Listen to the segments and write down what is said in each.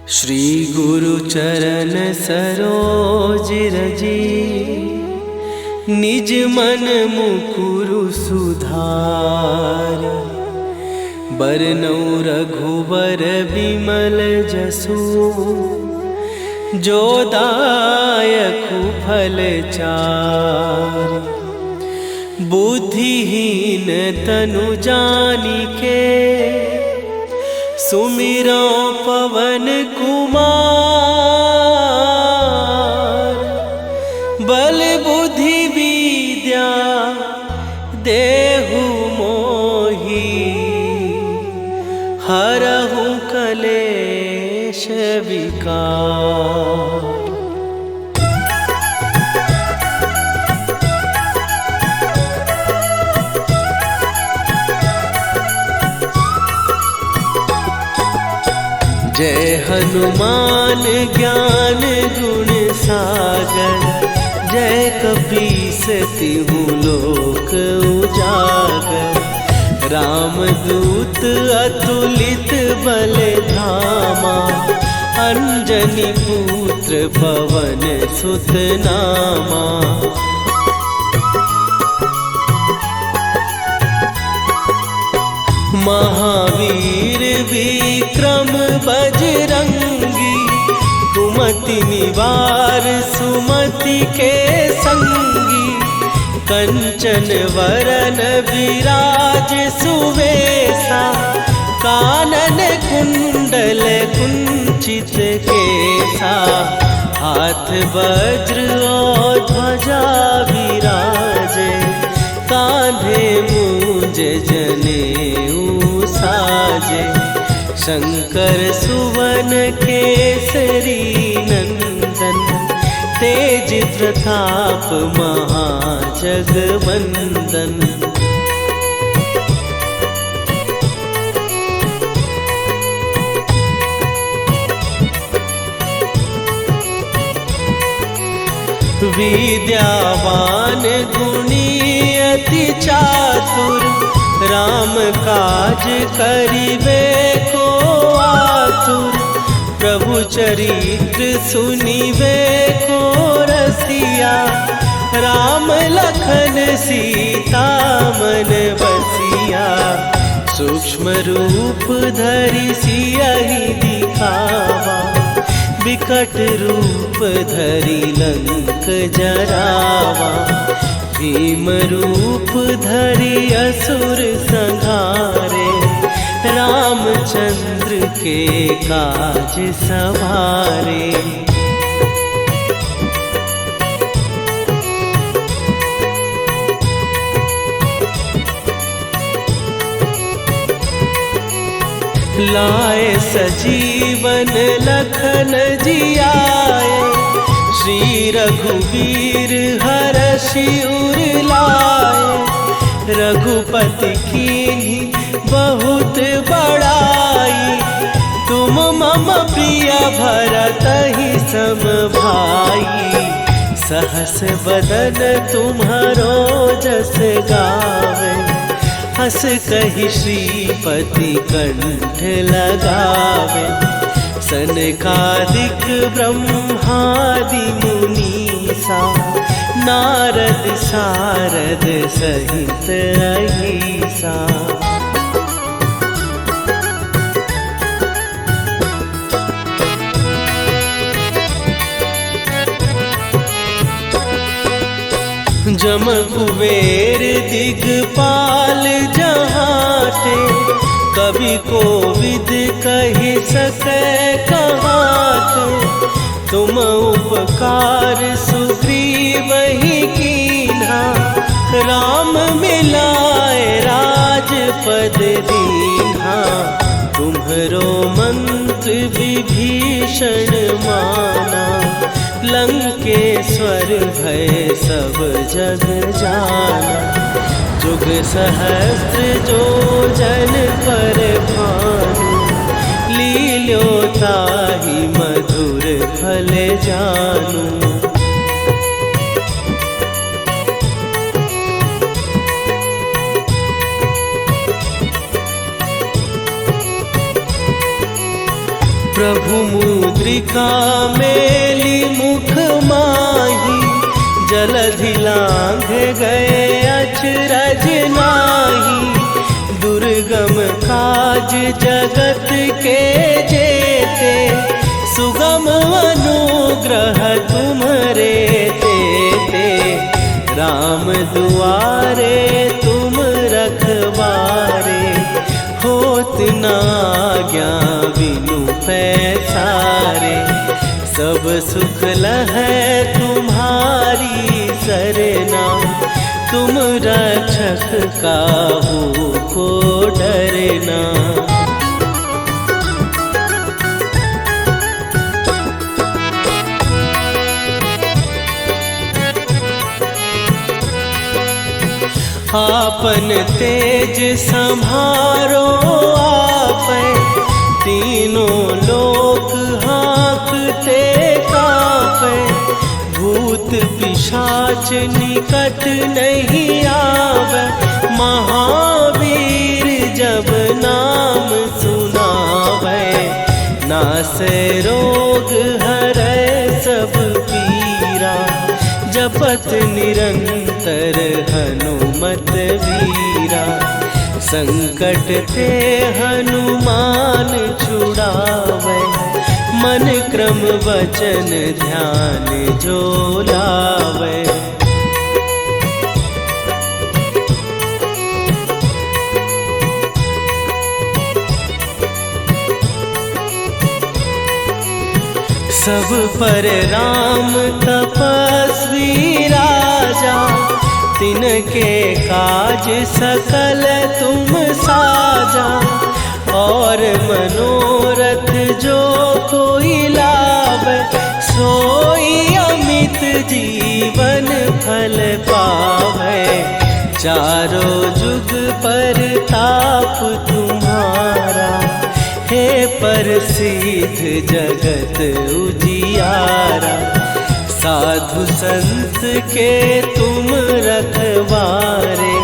श्री गुरु चरण सरोज रजी, निज मन मुकुरु सुधार। बरनौ रघुबर बिमल जसु, जो दायकु फल चार। बुद्धिहीन तनु जानिके, सुमिरो पवन कुमार। बल बुद्धि विद्या देहु मोहि, हरहु कलेश विकार। जय हनुमान ज्ञान गुण सागर, जय कपीस तिहु लोक उजागर। रामदूत अतुलित बल धामा, अंजनी पुत्र पवन सुत नामा। महावीर विक्रम बजरंगी, कुमति निवार सुमति के संगी। कंचन वरन विराज सुवेशा, कानन कुंडल कुंचित केसा। हाथ वज्र और ध्वजा विराजे, कांधे मूंज जनेऊ साजे। शंकर सुवन केसरी नंदन, तेज प्रताप महाजगवंदन। विद्यावान गुणी अति चातुर, राम काज करिबे को आतुर। प्रभु चरित्र सुनिबे को रसिया, राम लखन सीता मन बसिया। सूक्ष्म रूप धरि सियहि दिखावा, विकट रूप धरि लंक जरावा। भीम रूप धरि असुर संहारे, रामचंद्र के काज सवारे। लाए सजीवन लखन जियाए, श्री रघुवीर हरषि उर लाए। रघुपति कीन्ही बहुत बड़ाई, तुम मम प्रिय भरतहि सम भाई। सहस बदन तुम्हारो जस गावे, हस कहि श्रीपति कंठ लगावे। सनकादिक ब्रह्मादि मुनीसा, नारद सारद सहित अहिसा। जम कुबेर दिगपाल जहाते, कवि कोविद कहि सकै कहाते। तुम उपकार सुग्रीवहि कीन्हा, राम मिलाए राजपद दीन्हा। तुम्हरो मंत्र विभीषण माना, लंकेश्वर भय सब जग जाना। जुग सहस्त्र जो जन पर भानु, लील्यो ताहि मधुर फल जानू। प्रभु मुद्रिका मेली मुख माही, जलधि लांघ गए अचरज नाही। दुर्गम काज जगत के जेते, सुगम अनुग्रह तुम्हरे तेते। राम दुआरे तुम रखवारे, होत न आज्ञा बिनु पैसारे। सब सुख लहै तुम्हारी सरना, तुम रक्षक काहू को डरना। आपन तेज संभारो आपै, तीनों लोक हाँकते कांपै। भूत पिशाच निकट नहीं आवे, महावीर जब नाम सुनावे। नासै रोग हरै सब पीरा, जपत निरंतर हनुमत वीरा। संकट ते हनुमान छुड़ावे, मन क्रम वचन ध्यान जो लावे। सब पर राम तपस्वी राजा, तिनके काज सकल तुम साजा। और मनोरथ जो कोई लावे, सोई अमित जीवन फल पावे। चारों जुग पर ताप तुम्हारा, हे प्रसिद्ध जगत उजियारा। साधु संत के तुम रखवारे,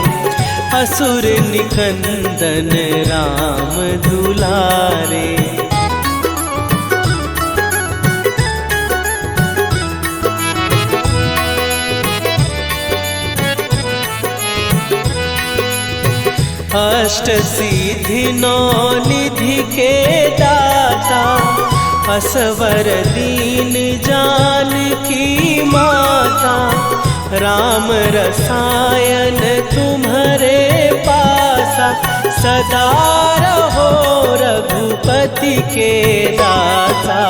असुर निकंदन राम दुलारे। अष्ट सिद्धि नौ निधि के दाता, असवर दीन जानकी माता। राम रसायन तुम्हारे पासा, सदा रहो रघुपति के दासा।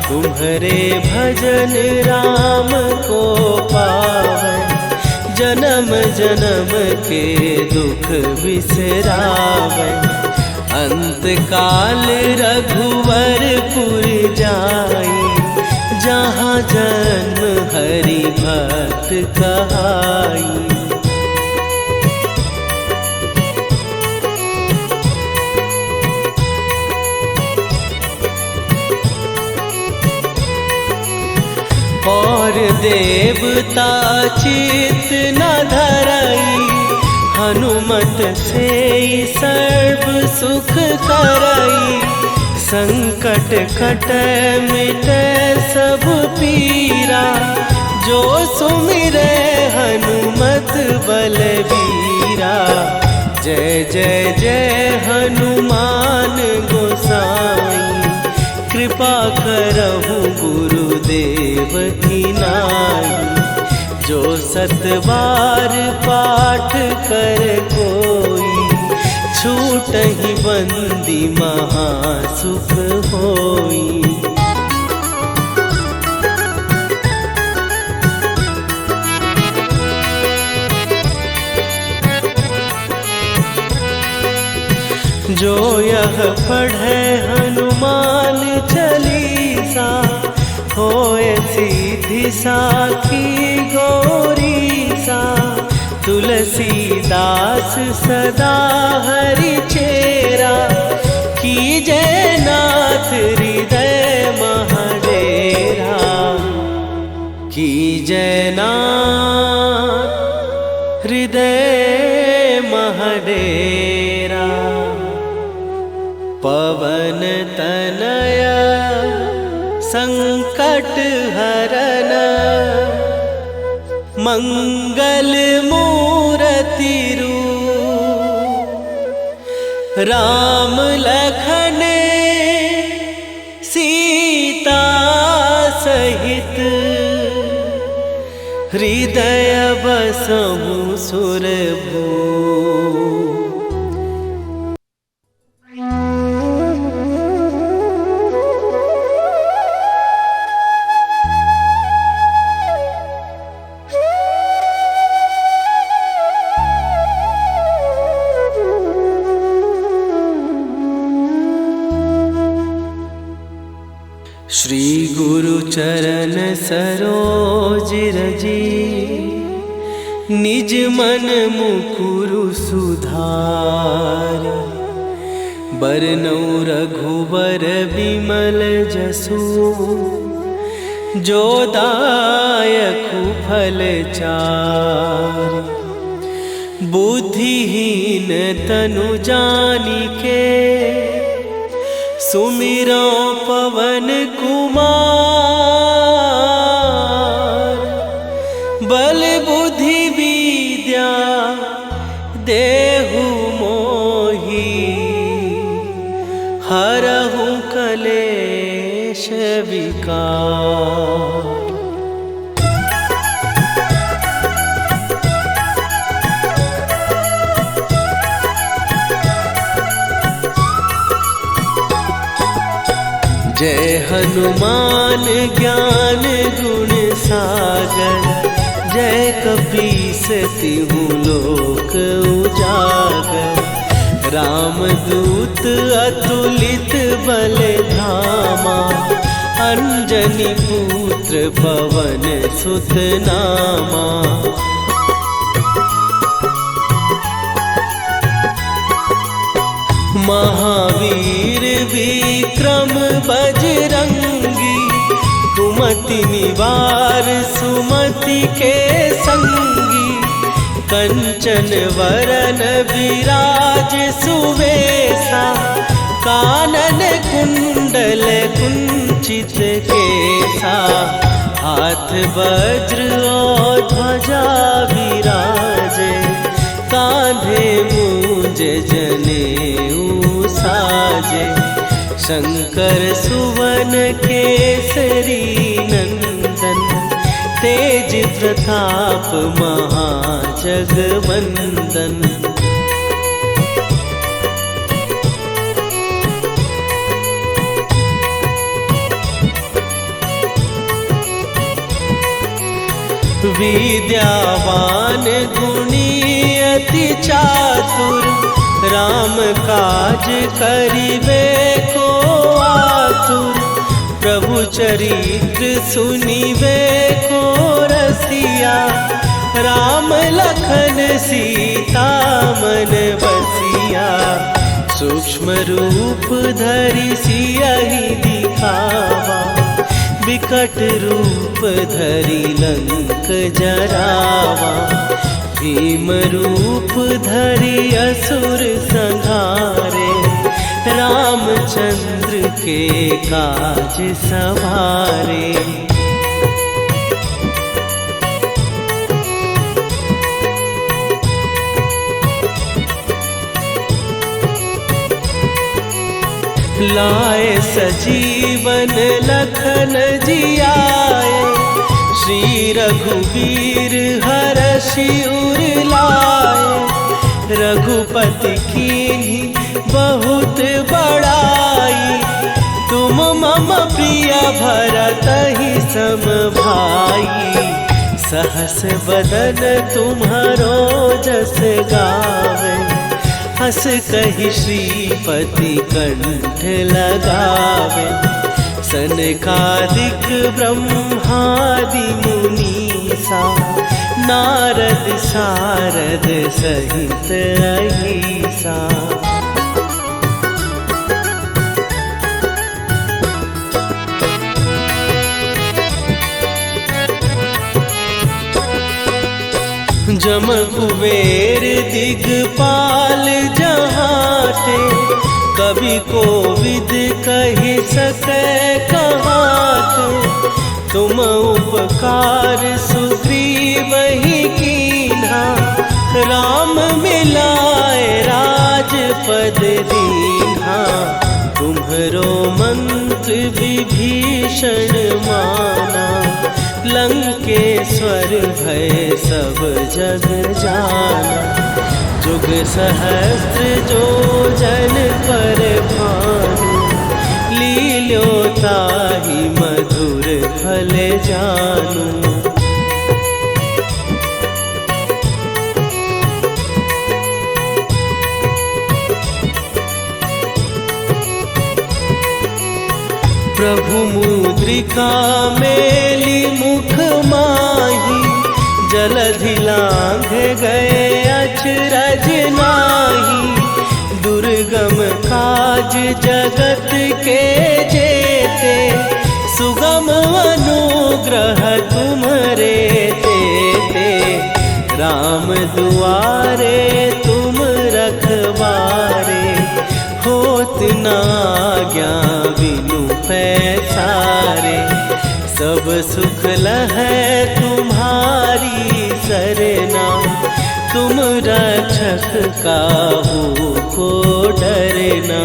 तुम्हारे भजन राम को पावै, जन्म जन्म के दुख बिसरावै। अंत काल रघुवरपुर जाई, जहाँ जन्म हरि भक्त कहाई। और देवता चित न धरई, हनुमत से सर्व सुख करई। संकट कटै मिटै सब पीरा, जो सुमिरै हनुमत बलबीरा। जय जय जय हनुमान गोसाई, कृपा करहु गुरुदेव की नाई। जो सत बार पाठ कर कोई, छूटहि बंदी महासुख होई। जो यह पढ़े हनुमान चालीसा, होए सीधी साखी गौरीसा। तुलसीदास सदा हरि चेरा, कीजय नाथ हृदय महडेरा। कीजय नाथ हृदय महडेरा। पवन तनय संकट हरन मंगल मूर्ति रूप राम लखन सीता सहित हृदय बसहु सुरभू। श्री गुरु चरण सरोज रजी निज मन मुकुरु सुधार। बरनउँ रघुबर बिमल जसु जो दायकु फल चार। बुद्धिहीन तनु जानिके सुमिरो पवन कुमार। बल बुद्धि विद्या देहु मोहि हरहु कलेश विकार। जय हनुमान ज्ञान गुण सागर। जय कपीस तिहु लोक उजागर। रामदूत अतुलित बल धामा। अंजनी पुत्र पवन सुत नामा। महावीर विक्रम बजरंगी। कुमति निवार सुमति के संगी। कंचन वरन विराज सुवेशा। कानन कुंडल कुंचित केसा। हाथ वज्र और ध्वजा विराजे। कांधे मूंज जनेऊ साजे। शंकर सुवन केसरी नंदन। तेज प्रताप महाजगवंदन। विद्यावान गुणी अति चातुर। राम काज करिबे को आतुर। प्रभु चरित्र सुनिबे को रसिया। राम लखन सीता मन बसिया। सूक्ष्म रूप धरि सियहि दिखावा। विकट रूप धरि लंक जरावा। भीम रूप धरि असुर संहारे। रामचंद्र के काज सवारे। लाए सजीवन लखन जियाए। श्री रघुवीर हरषि उर लाए। रघुपति कीन्ही बहुत बड़ाई। तुम मम प्रिय भरतहि सम भाई। सहस बदन तुम्हारो जस गावे। हस कहि श्रीपति कंठ लगावे। सनकादिक ब्रह्मादि मुनीसा। नारद सारद सहित अहिसा। जम कुबेर दिगपाल जहाते। कवि कोविद कहि सकै कहाते। तुम उपकार सुग्रीव ही कीन्हा, राम मिलाए राजपद दीन्हा। तुम्हरो मंत्र विभीषण माना, लंकेश्वर भय सब जग जाना। जुग सहस्त्र जो जन पर भानु, लील्यो ताहि मधुर फल जानू। प्रभु मुद्रिका मेली मुख माही, जलधि लांघ गए अचरज नाहि। दुर्गम काज जगत के जेते, सुगम अनुग्रह तुम्हरे तेते। राम दुआरे तुम रखवारे, होत न आज्ञा बिनु पैसारे। सब सुख लहै तुम्हारी सरना, तुम रक्षक काहू को डरना।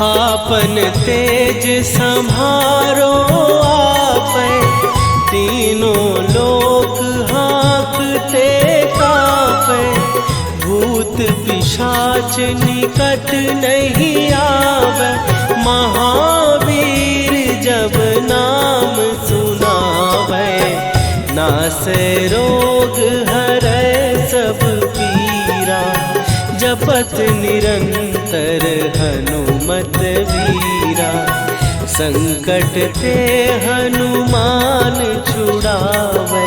आपन तेज संभारो आपै, तीनों लोक हाँकते कापै। भूत पिशाच निकट नहीं आवे, महावीर जब नाम सुनावे। नासै रोग हरै सब पीरा, जपत निरंतर हनुमत वीरा। संकट ते हनुमान छुड़ावे,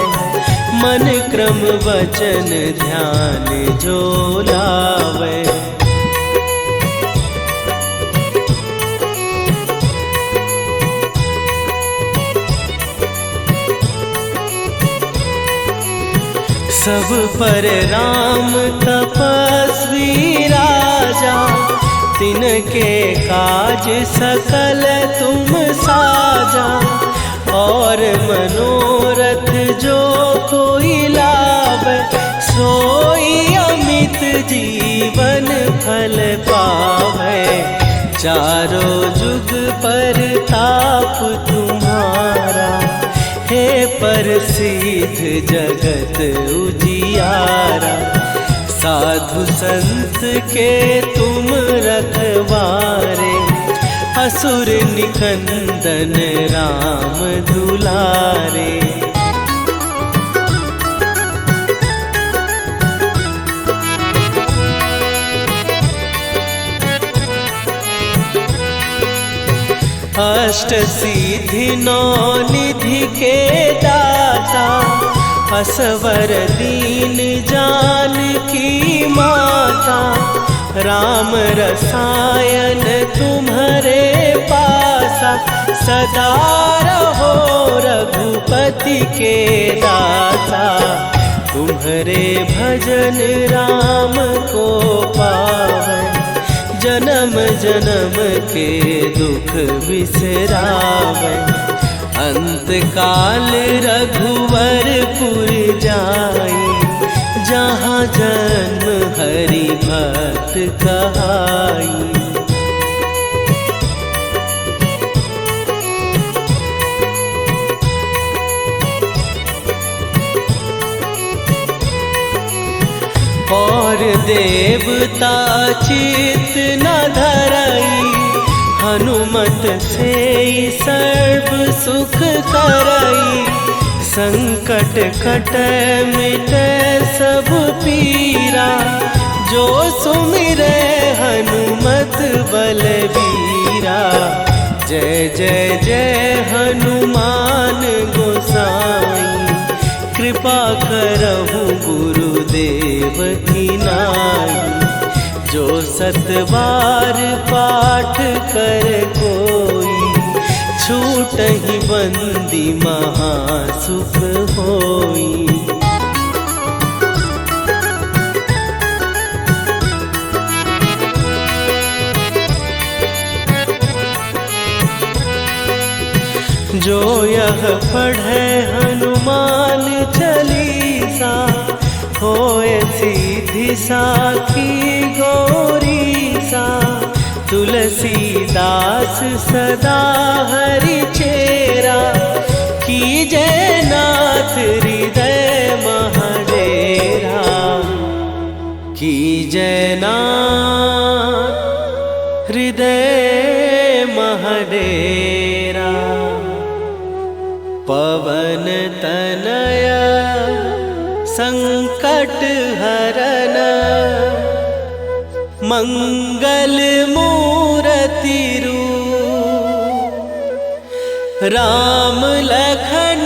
मन क्रम वचन ध्यान जो लावे। सब पर राम तपस्वी राजा, तिनके काज सकल तुम साजा। और मनोरथ जो कोई लावे, सोई अमित जीवन फल पावे। चारों जुग पर ताप तुम्हारा, हे प्रसिद्ध जगत उजियारा। साधु संत के तुम रखवारे, असुर निकंदन राम दुलारे। अष्ट सिद्धि नौ निधि के दाता, असवर दीन जानकी माता। राम रसायन तुम्हारे पासा, सदा रहो रघुपति के दासा। तुम्हारे भजन राम को पावे, जन्म जन्म के दुख बिसरावे। अंत काल रघुवरपुर जाई, जहाँ जन्म हरि भक्त कहाई। और देवता चित न धरई, हनुमत से सर्व सुख करई। संकट कटै मिटै सब पीरा, जो सुमिरै हनुमत बलबीरा। जय जय जय हनुमान गोसाई, कृपा करहु गुरुदेव की नाई। जो सतबार पाठ कर कोई, छूटहि बंदी महासुख होई। जो यह पढ़े हनुमान चालीसा, होए सीधी साखी गौरी सा। तुलसीदास सदा हरि चेरा, कीजय नाथ हृदय महडेरा। कीजय नाथ हृदय महडेरा। पवन तनय संकट हरन, मंगल मूरति रूप। राम लखन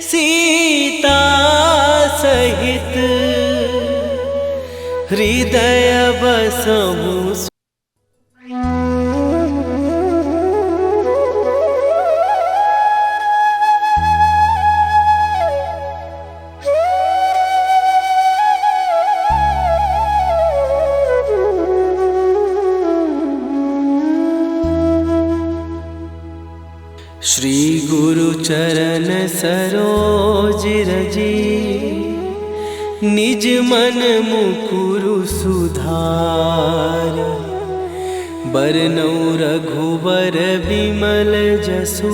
सीता सहित, हृदय बसहु। श्री गुरु चरण सरोज रजी, निज मन मुकुरु सुधार। बरनौ रघुबर विमल जसु,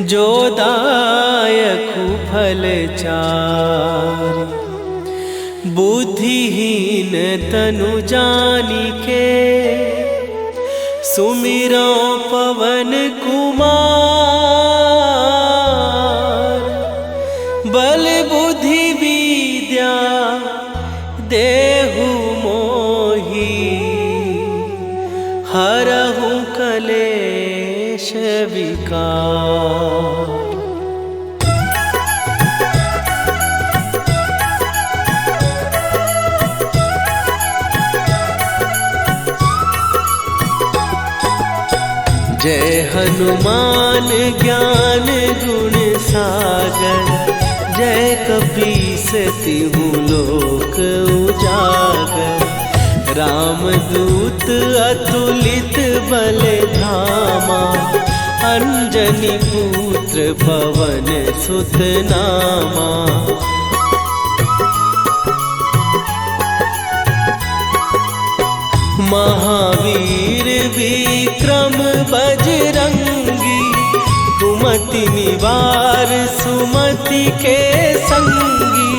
जो दायकु फल चार। बुद्धिहीन तनु जानिके, सुमिरो पवन कुमार। बल बुद्धि विद्या देहु मोहि, हरहु कलेश विकार। जय हनुमान ज्ञान गुण सागर, जय कपीस तिहु लोक उजागर। रामदूत अतुलित बल धामा, अंजनी पुत्र पवन सुत नामा। महावीर विक्रम बजरंगी, कुमति निवार सुमति के संगी।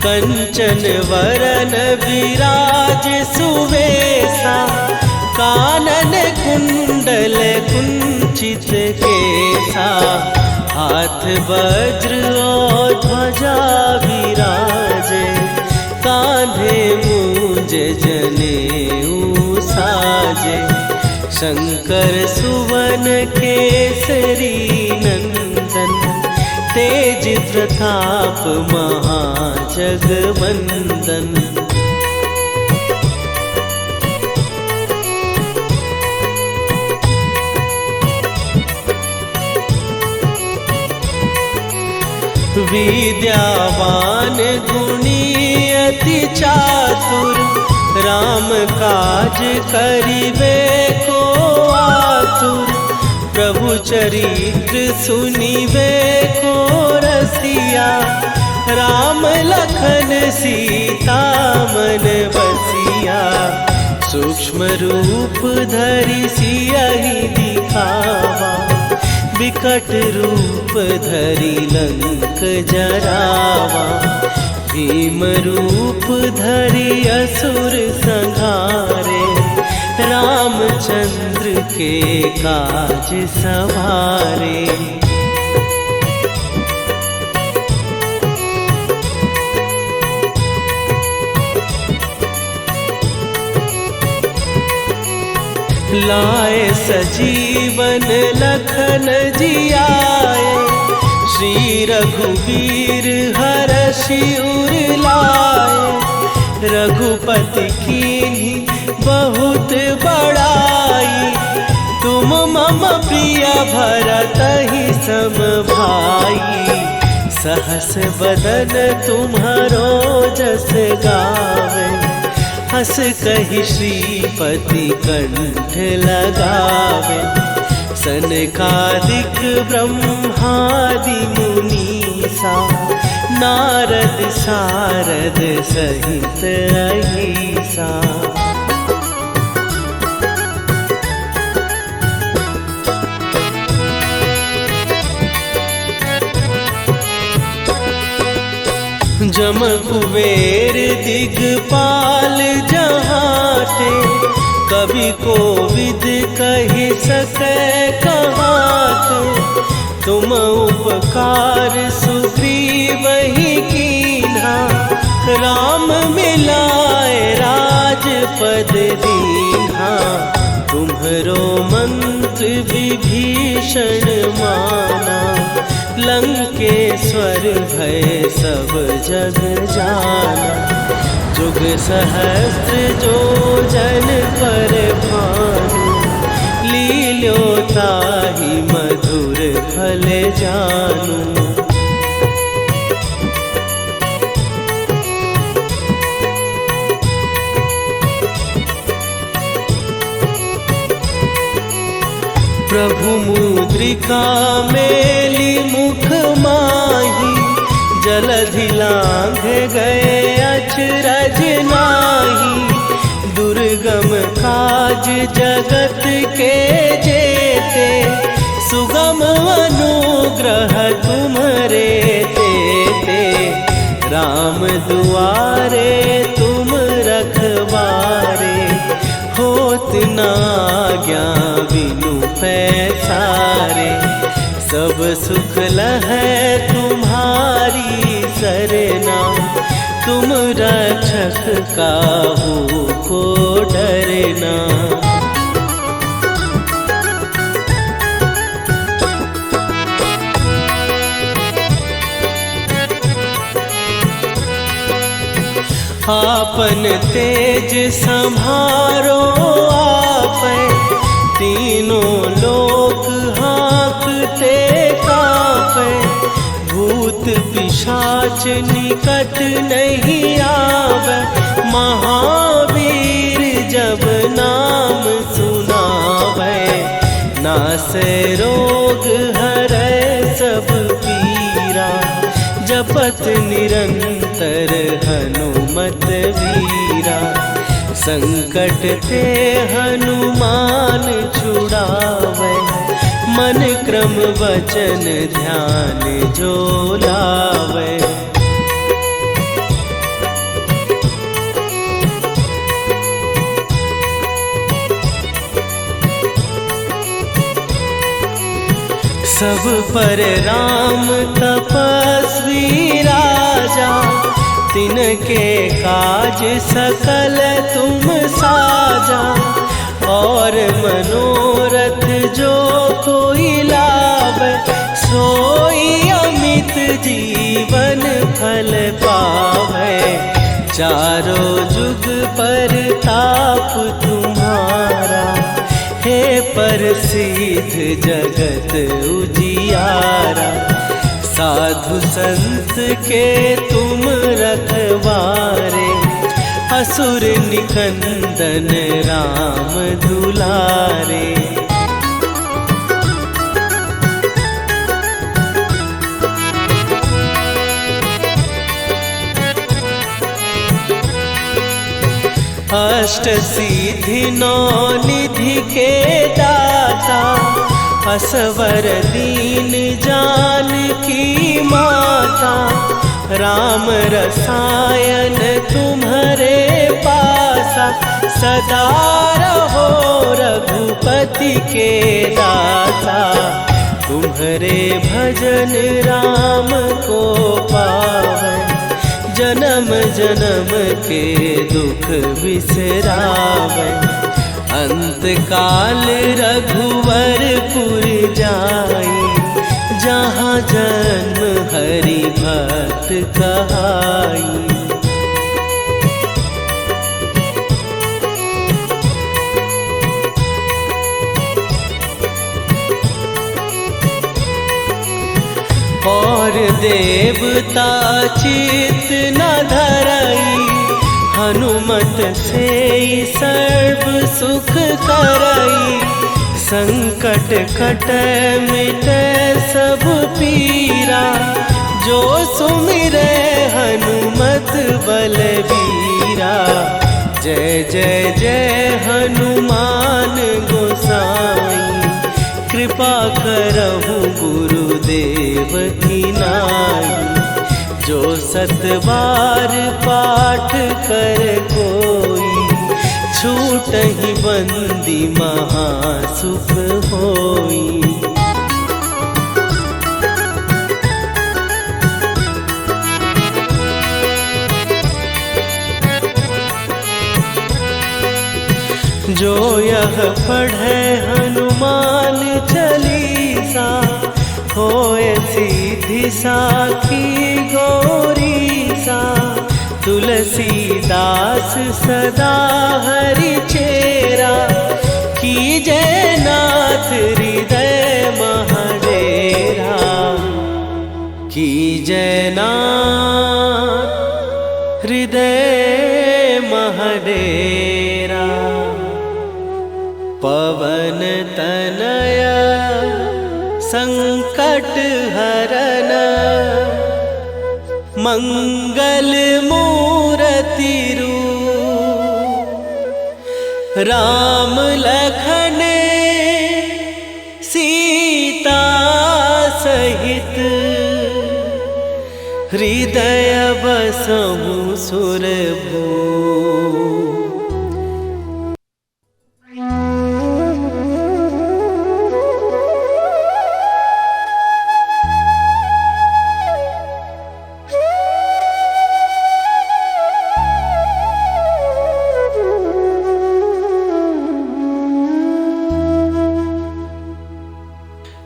कंचन वरन विराज सुवेशा, कानन कुंडल कुंचित केसा। हाथ वज्र और ध्वजा विराजे, कांधे मूंज जनेऊ साजे। शंकर सुवन केसरी नंदन, तेज प्रताप महाजगवंदन। विद्यावान गुणी अति चातुर, राम काज करिबे को आतुर। प्रभु चरित्र सुनिबे को रसिया, राम लखन सीता मन बसिया। सूक्ष्म रूप धरि सियहि दिखावा, विकट रूप धरि लंक जरावा। भीम रूप धरि असुर संहारे, रामचंद्र के काज सवारे। लाए सजीवन लखन जियाए, श्री रघुवीर हरषि उर लाए। रघुपति कीन्ही बहुत बड़ाई, तुम मम प्रिय भरतहि सम भाई। सहस बदन तुम्हारो जस गावे, हस कहि श्रीपति कंठ लगावे। सनकादिक ब्रह्मादि मुनीसा नारद सारद सहित अहिसा। जम कुबेर दिगपाल जहाँ थे, कवि को विद कहि सकै कहाते। तुम उपकार सुग्रीव ही कीन्हा, राम मिलाए राजपद दीन्हा। तुम्हरो मंत्र विभीषण माना, लंकेश्वर भय सब जग जाना। जुग सहस्त्र जो जन पर भानु, लील्यो ताहि मधुर फल जानू। प्रभु मुद्रिका मेली मुख माही, जलधि लांघ गए अचरज नाही। दुर्गम काज जगत के जेते, सुगम अनुग्रह तुम्हरे तेते। राम दुआरे तुम रखवारे, होत न आज्ञा बिनु पैसारे। सब सुख लहै तुम्हारी सरना, तुम रक्षक काहू को डरना। आपन तेज संभारो आपै, तीनों लोक हाँकते कापै। भूत पिशाच निकट नहीं आवे, महावीर जब नाम सुनावे। नासै रोग हरै सब पीरा, जपत निरंतर हनुमत वीरा। संकट ते हनुमान छुड़ावे, मन क्रम वचन ध्यान जो लावे। सब पर राम तपस्वी राजा, तिनके काज सकल तुम साजा। और मनोरथ जो कोई लावे, सोई अमित जीवन फल पावे। चारों जुग पर ताप तुम्हारा, हे प्रसिद्ध जगत उजियारा। साधु संत के तुम रखवारे, असुर निकंदन राम दुलारे। अष्ट सिद्धि नौ निधि के दाता, असवर दीन जानकी माता। राम रसायन तुम्हारे पासा, सदा रहो रघुपति के दासा। तुम्हारे भजन राम को पावे, जन्म जन्म के दुख बिसरावे। अंत काल रघुवरपुर जाई, जहाँ जन्म हरि भक्त कहाई। और देवता चित न धरई, हनुमत से सर्व सुख करई। संकट कटे मिटे सब पीरा, जो सुमिरे हनुमत बलबीरा। जय जय जय हनुमान गोसाई, कृपा करहु गुरुदेव की नाई। जो 7 बार पाठ कर कोई, छूटहि बंदी महासुख होई। जो यह पढ़े हनुमान चालीसा, होए सीधी साखी गौरीसा। तुलसीदास सदा हरि चेरा, कीजय नाथ हृदय महडेरा। कीजय नाथ हृदय महडेरा। पवन तनया संकट हरन, मंगल मूर्ति रूप। राम लखन सीता सहित, हृदय बसहु सुरभूप।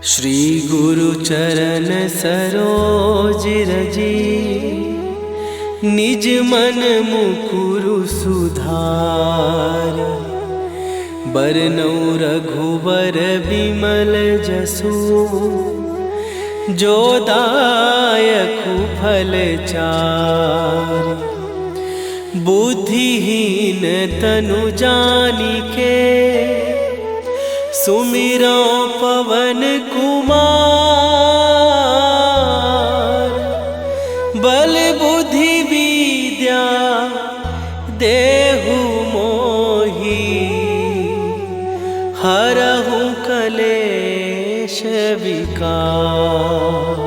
श्री गुरु चरण सरोज रजी, निज मन मुकुरु सुधार। बरनउँ रघुबर बिमल जसु, जो दायकु फल चारि। बुद्धिहीन तनु जानिके, सुमिरो पवन कुमार। बल बुद्धि विद्या देहु मोहि, हरहु कलेश विकार।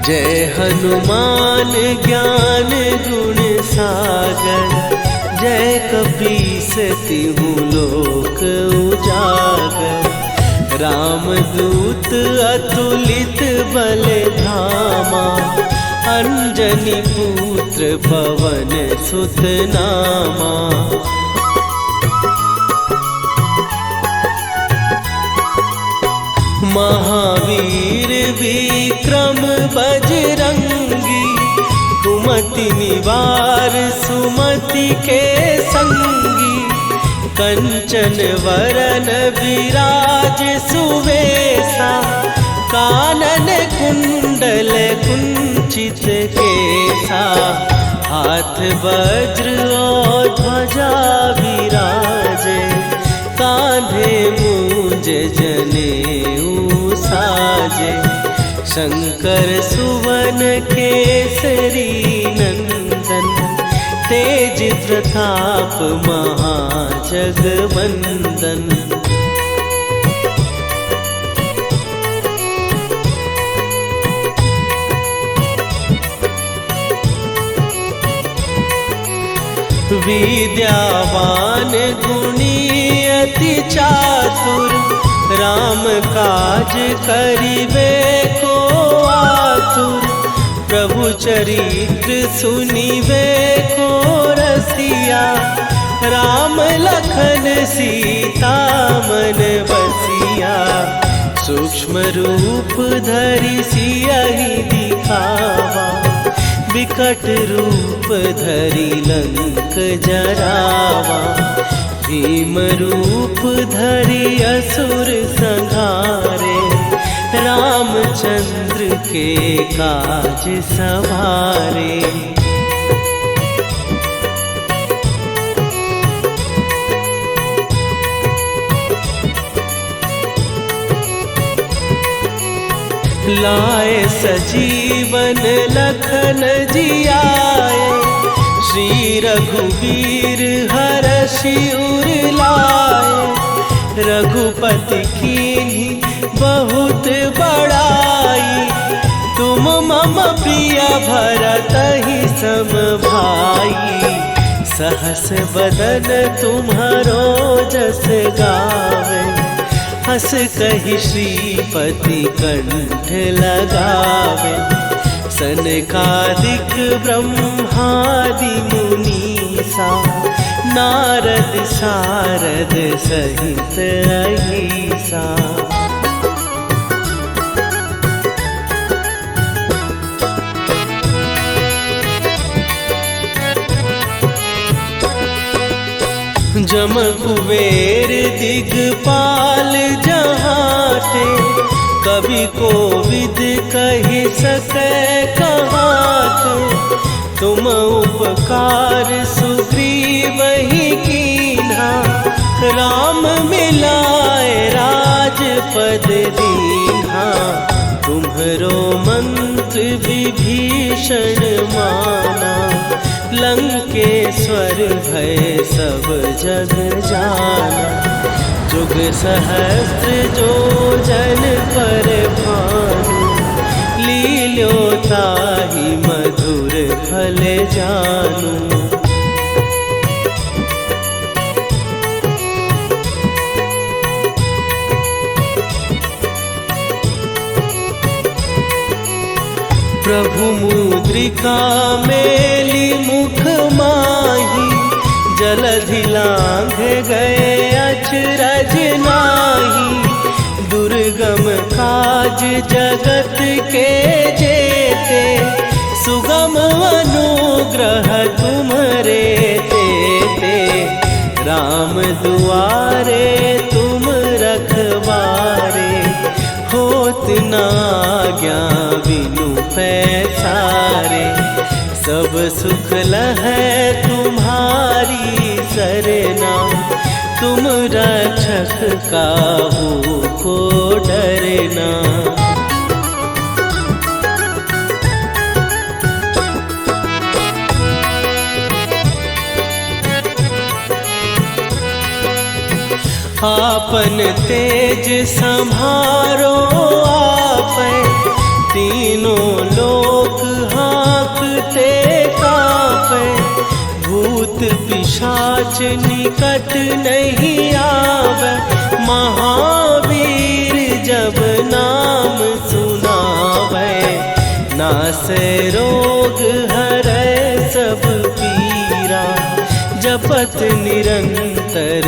जय हनुमान ज्ञान गुण सागर, जय कपीस तिहु लोक उजागर। रामदूत अतुलित बल धामा, अंजनी पुत्र पवन सुत नामा। महावीर विक्रम बजरंगी, कुमति निवार सुमति के संगी। कंचन वरन विराज सुवेसा, कानन कुंडल कुंचित केसा। हाथ वज्र और ध्वजा विराजे, कांधे मूंज जनेऊ साजे। शंकर सुवन केसरी नंदन, तेज प्रताप महाजगवंदन। विद्यावान गुणी अति चातुर, राम काज करिबे को आतुर। प्रभु चरित्र सुनिबे को रसिया, राम लखन सीता मन बसिया। सूक्ष्म रूप धरि सियहि दिखावा, विकट रूप धरि लंक जरावा। भीम रूप धरि असुर संहारे, रामचंद्र के काज सवारे। लाए सजीवन लखन जियाए, श्री रघुवीर हरषि उर लाए। रघुपति कीन्ही बहुत बड़ाई, तुम मम प्रिय भरतहि सम भाई। सहस बदन तुम्हारो जस गावे, हस कहि श्रीपति कंठ लगावे। सनकादिक ब्रह्मादि मुनीसा, नारद सारद सहित अहिसा। जम कुबेर दिगपाल जहाते, कवि कोविद कहि सकै कहाते। तुम उपकार सुग्रीवहि कीन्हा, राम मिलाए राजपद दीन्हा। तुम्हरो मंत्र विभीषण माना, लंकेश्वर भय सब जग जाना। जुग सहस्त्र जो जन पर भानु, लील्यो ताहि मधुर फल जानू। प्रभु मुद्रिका मेली मुख माही, जलधि लांघ गए अचरज नाही। दुर्गम काज जगत के जेते, सुगम अनुग्रह तुम्हरे तेते। राम दुआरे तुम रखवारे, होत न आज्ञा बिनु पैसारे। सब सुख लहै तुम्हारी सरना, तुम रक्षक काहू को डरना। आपन तेज सम्हारो आपै, तीनों लोक हाँकते कांपै। भूत पिशाच निकट नहीं आवे, महावीर जब नाम सुनावे। नासै रोग हरै सब पीरा, जपत निरंतर